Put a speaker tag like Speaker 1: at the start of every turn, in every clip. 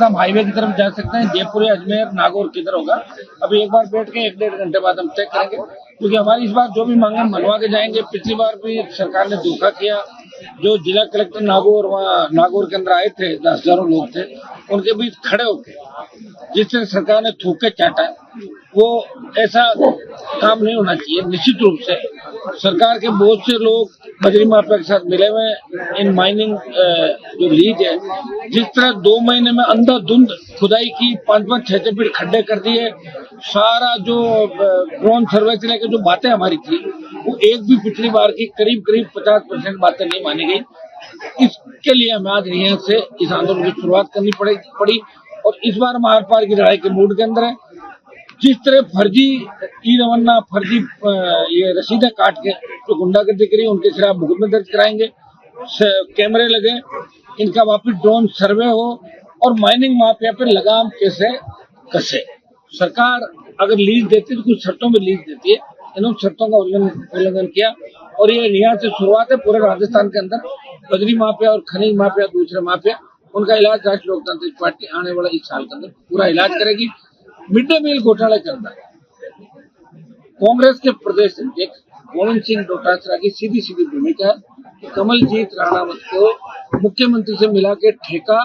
Speaker 1: रास्ता हम हाईवे की तरफ जा सकते हैं, जयपुर या अजमेर नागौर किधर होगा। अभी एक बार बैठ के 1-1.5 घंटे बाद हम तय करेंगे, क्योंकि हमारी इस बार जो भी मांगे मनवा के जाएंगे। पिछली बार भी सरकार ने धोखा किया। जो जिला कलेक्टर नागौर के अंदर आए थे, 10,000 लोग थे, उनके बीच खड़े होके जिससे सरकार ने थूक के चाटा, वो ऐसा काम नहीं होना चाहिए। निश्चित रूप से सरकार के बहुत से लोग बजरी माफिया के साथ मिले हुए हैं। इन माइनिंग जो लीज है, जिस तरह 2 महीने में अंधाधुंध खुदाई की, 5-5, 6-6 फीट खड्डे कर दिए, सारा जो ड्रोन सर्वे से लेकर जो बातें हमारी थी, वो एक भी पिछली बार की करीब 50% बातें नहीं मानी गई। इसके लिए हमें आज यहाँ से इस आंदोलन की शुरुआत करनी पड़ी और इस बार हम आर पार की लड़ाई के मूड के अंदर है। जिस तरह फर्जी ई-रवन्ना, फर्जी ये रसीदें काट के जो गुंडागर्दी करी, उनके खिलाफ मुकदमे दर्ज कराएंगे। कैमरे लगे, इनका वापिस ड्रोन सर्वे हो और माइनिंग माफिया पे लगाम कैसे कसे। सरकार अगर लीज देती है तो कुछ शर्तों में लीज देती है, इन्होंने शर्तों का उल्लंघन किया और ये यहाँ से शुरुआत है। पूरे राजस्थान के अंदर बजरी माफिया और खनिज माफिया, दूसरे माफिया, उनका इलाज राष्ट्रीय लोकतांत्रिक पार्टी आने वाला इस साल के अंदर पूरा इलाज करेगी। मिड डे मील घोटाला के अंदर कांग्रेस के प्रदेश अध्यक्ष गोविंद सिंह डोटासरा की सीधी भूमिका है कि कमलजीत राणावत को मुख्यमंत्री से मिला के ठेका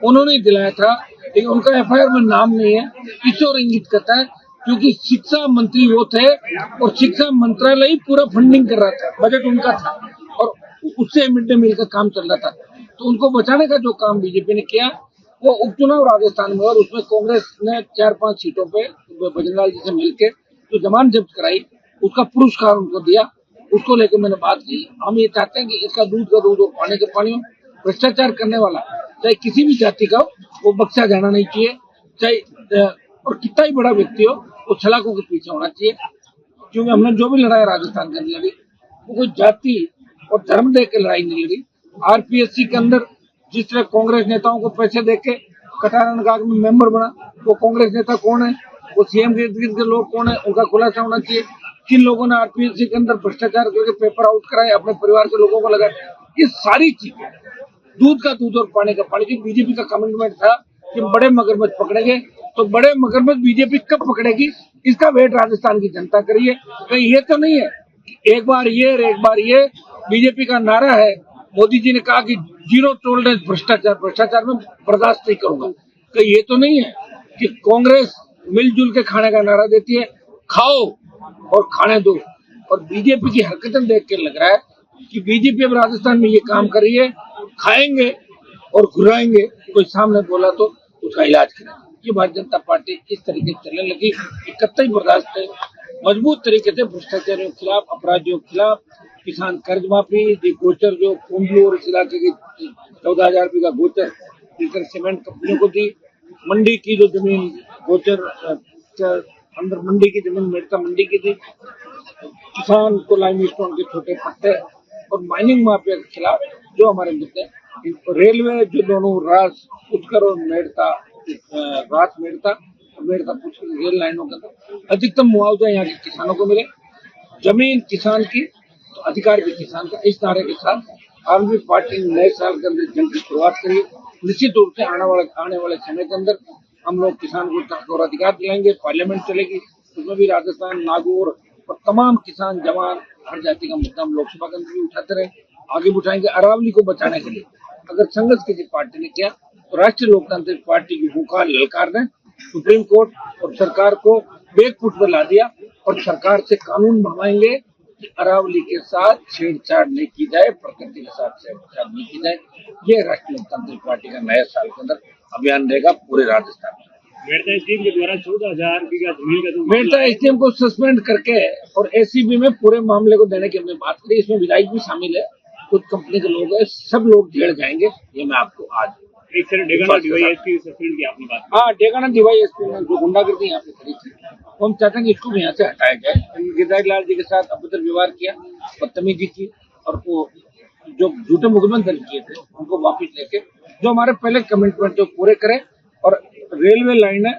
Speaker 1: उन्होंने दिलाया था, लेकिन उनका एफआईआर में नाम नहीं है। इसे और इंगित करता है क्योंकि शिक्षा मंत्री वो थे और शिक्षा मंत्रालय ही पूरा फंडिंग कर रहा था, बजट उनका था और उससे मिड डे मील का काम चल रहा था। तो उनको बचाने का जो काम बीजेपी ने किया, वो उपचुनाव राजस्थान में, और उसमें कांग्रेस ने 4-5 सीटों पे बजरंगलाल जी से मिलकर जो जमानत जब्त कराई, उसका पुरस्कार उनको दिया। उसको लेकर मैंने बात की। हम ये चाहते हैं कि इसका दूध का दूध और पानी का पानी हो। भ्रष्टाचार करने वाला चाहे किसी भी जाति का हो, वो बख्शा जाना नहीं चाहिए। चाहे और कितना ही बड़ा व्यक्ति हो, वो सलाखों के पीछे होना चाहिए। क्योंकि हमने जो भी लड़ाई राजस्थान के अंदर लड़ी, वो कोई जाति और धर्म देख के लड़ाई नहीं लड़ी। आरपीएससी के अंदर जिस तरह कांग्रेस नेताओं को पैसे देके कटारन का में मेंबर बना, वो कांग्रेस नेता कौन है, वो सीएम के इर्द गिर्द के लोग कौन है, उनका खुलासा होना चाहिए। किन लोगों ने आरपीएससी के अंदर भ्रष्टाचार करके पेपर आउट कराए, अपने परिवार के लोगों को लगाए। ये सारी चीजें दूध का दूध और पानी का पानी। जो बीजेपी का कमिटमेंट था कि बड़े मगरमच्छ पकड़ेंगे, तो बड़े मगरमच्छ बीजेपी कब पकड़ेगी, इसका वेट राजस्थान की जनता करिए। कहीं ये तो नहीं है एक बार ये और एक बार ये। बीजेपी का नारा है, मोदी जी ने कहा कि 0 टॉलरेंस भ्रष्टाचार में बर्दाश्त नहीं करूंगा। कहीं ये तो नहीं है कि कांग्रेस मिलजुल के खाने का नारा देती है, खाओ और खाने दो। और बीजेपी की हरकतें देख के लग रहा है कि बीजेपी अब राजस्थान में ये काम कर रही है, खाएंगे और घुराएंगे, कोई सामने बोला तो उसका इलाज करेंगे। ये भारतीय जनता पार्टी इस तरीके से चलने लगी कि कतई बर्दाश्त है। मजबूत तरीके से भ्रष्टाचारियों के खिलाफ, अपराधियों के खिलाफ, किसान कर्ज माफी, गोचर जो कुंडलू और इस इलाके की 14,000 रुपये का गोचर जिसने सीमेंट कंपनियों को दी, मंडी की जो जमीन गोचर अंदर मंडी की जमीन मेड़ता मंडी की थी, किसान को लाइमस्टोन के छोटे पट्टे और माइनिंग माफिया के खिलाफ जो हमारे मुद्दे हैं। रेलवे जो दोनों रास पुष्कर और मेड़ता पुष्कर रेल लाइनों के अंदर अधिकतम मुआवजा यहाँ के किसानों को मिले, जमीन किसान की तो अधिकार भी किसान का। इस नारे के साथ आम आदमी पार्टी ने नए साल के अंदर जंग की शुरुआत करी। निश्चित रूप से आने वाले समय के अंदर हम लोग किसान को हक और अधिकार दिलाएंगे। पार्लियामेंट चलेगी, उसमें भी राजस्थान, नागौर और तमाम किसान जवान हर जाति का मुद्दा हम लोकसभा के अंदर भी उठाते रहे, आगे भी उठाएंगे। अरावली को बचाने के लिए अगर संघर्ष किसी पार्टी ने किया तो राष्ट्रीय लोकतांत्रिक पार्टी की हुंकार ललकार ने सुप्रीम कोर्ट और सरकार को बैकफुट पर ला दिया और सरकार से कानून बनवाएंगे कि अरावली के साथ छेड़छाड़ नहीं की जाए, प्रकृति के साथ छेड़छाड़ नहीं की जाए। ये राष्ट्रीय लोकतांत्रिक पार्टी का नए साल के अंदर अभियान रहेगा पूरे राजस्थान में।
Speaker 2: मेड़ता स्कीम के द्वारा 14,000 रुपये का जमीन का
Speaker 1: मेड़ता स्कीम को सस्पेंड करके और एसीबी में पूरे मामले को देने की हमने बात करी। इसमें विधायक भी शामिल है, कुछ कंपनी के लोग हैं, सब लोग जेल जाएंगे। ये मैं आपको आज
Speaker 2: एक तरह डेगाना डीवाईएसपी सस्पेंड किया आपने बात।
Speaker 1: हाँ, डेगाना डीवाईएसपी ने जो गुंडागर्दी यहाँ पे करी थी, हम चाहते हैं कि इसको भी यहाँ से हटाया जाए। गिरिराज लाल जी के साथ अभद्र व्यवहार किया, बदतमीजी की और वो जो झूठे मुकदमे दर्ज किए थे उनको वापिस लेके जो हमारे पहले कमिटमेंट जो पूरे करें। और रेलवे लाइन है,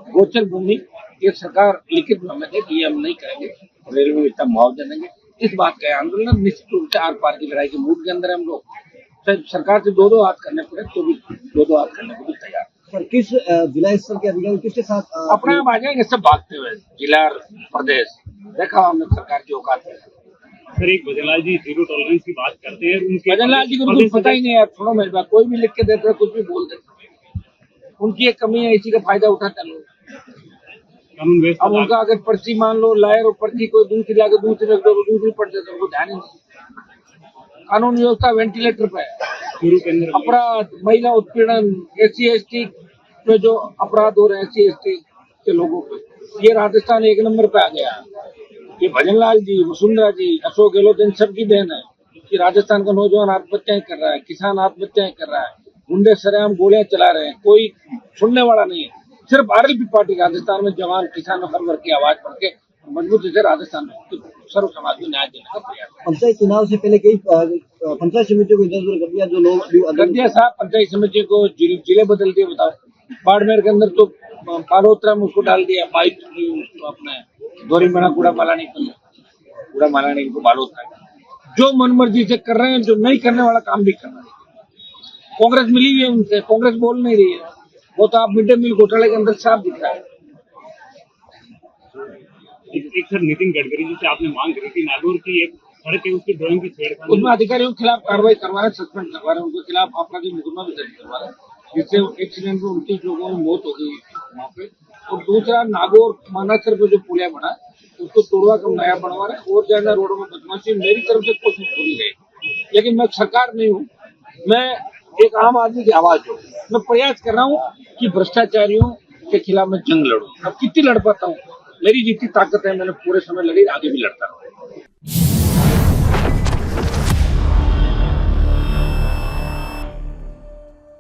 Speaker 1: गोचर भूमि, ये सरकार लिखित में हमें दे कि ये हम नहीं करेंगे, रेलवे में इतना मुआवजा देंगे। इस बात का आंदोलन निश्चित रूप से आर पार की लड़ाई के मूड के अंदर हम लोग सरकार से 2-2 हाथ करने पड़े तो भी 2-2 हाथ करने को भी तैयार।
Speaker 3: सर किस जिला स्तर के अधिकारी किसके साथ
Speaker 1: अपने आप आ जाएंगे सब भागते हुए, जिला प्रदेश देखा हमने सरकार की औकात है।
Speaker 2: सर एक भजनलाल जी जीरो टॉलरेंस की बात करते हैं, उनके
Speaker 1: भजनलाल जी को कुछ पता ही नहीं है यार, छोड़ो मेरे बात, कोई भी लिख के देते कुछ भी बोल देते, उनकी एक कमी है, इसी का फायदा उठाते हैं लोग।
Speaker 2: कॉमनवेल्थ
Speaker 1: अब उनका अगर पर्ची मान लो लाए और पर्ची कोई दूसरी लाके दूसरी रख दो तो दूसरी पड़ देते, उनको ध्यान ही नहीं। कानून व्यवस्था वेंटिलेटर पे है।
Speaker 2: शुरू के अंदर
Speaker 1: अपराध, महिला उत्पीड़न, SC/ST पे जो अपराध हो रहे हैं SC/ST के लोगों पे, ये राजस्थान एक नंबर पे आ गया। ये भजनलाल जी, वसुंधरा जी, अशोक गहलोत इन सबकी देन है कि राजस्थान का नौजवान आत्महत्याएं कर रहा है, किसान आत्महत्याएं कर रहा है, गुंडे सरेआम गोलियां चला रहे हैं, कोई सुनने वाला नहीं है। सिर्फ RLP पार्टी राजस्थान में जवान किसान हर वर्ग की आवाज बढ़ के मजबूती से राजस्थान में तो सर्व समाज को न्याय देने का प्रयास है।
Speaker 3: पंचायत चुनाव से पहले कई पंचायत समितियों को इधर उधर कर दिया, जो लोग
Speaker 1: कर दिया साहब, पंचायत समिति को जिले बदल दिए। बताओ, बाड़मेर के अंदर तो पालोत्रा में उसको डाल दिया, पाइप अपने गौरी मना कूड़ा माला नहीं को बालोत्रा। जो मनमर्जी से कर रहे हैं, जो नहीं करने वाला काम भी कर रहे हैं। कांग्रेस मिली हुई है उनसे, कांग्रेस बोल नहीं रही है, वो तो आप मिड डे मील घोटाले के अंदर साफ दिख रहा है।
Speaker 2: एक सर नितिन गडकरी जी से आपने मांग करी थी नागौर की एक सड़क है उसकी ड्राइंग की छेड़खानी,
Speaker 1: उसमें अधिकारियों के खिलाफ कार्रवाई करवा रहे, सस्पेंड करवा रहे, उनके खिलाफ आपराधिक मुकदमा भी दर्ज करवा रहे, जिससे एक्सीडेंट में 29 लोगों की मौत हो गई वहाँ पे। और दूसरा, नागौर मानासर पे जो पुलिया बना उसको तोड़वा कर नया बनवा रहे, और ज्यादा रोडों में बदमाशी। मेरी तरफ से कोशिश पूरी रहेगी, लेकिन मैं सरकार नहीं हूँ, मैं एक आम आदमी की आवाज हूँ। मैं प्रयास कर रहा हूँ कि भ्रष्टाचारियों के खिलाफ मैं जंग लड़ूं। अब कितनी लड़ पाता हूँ, मेरी जितनी ताकत है मैंने पूरे समय लड़ी, आगे भी लड़ता रहूँ।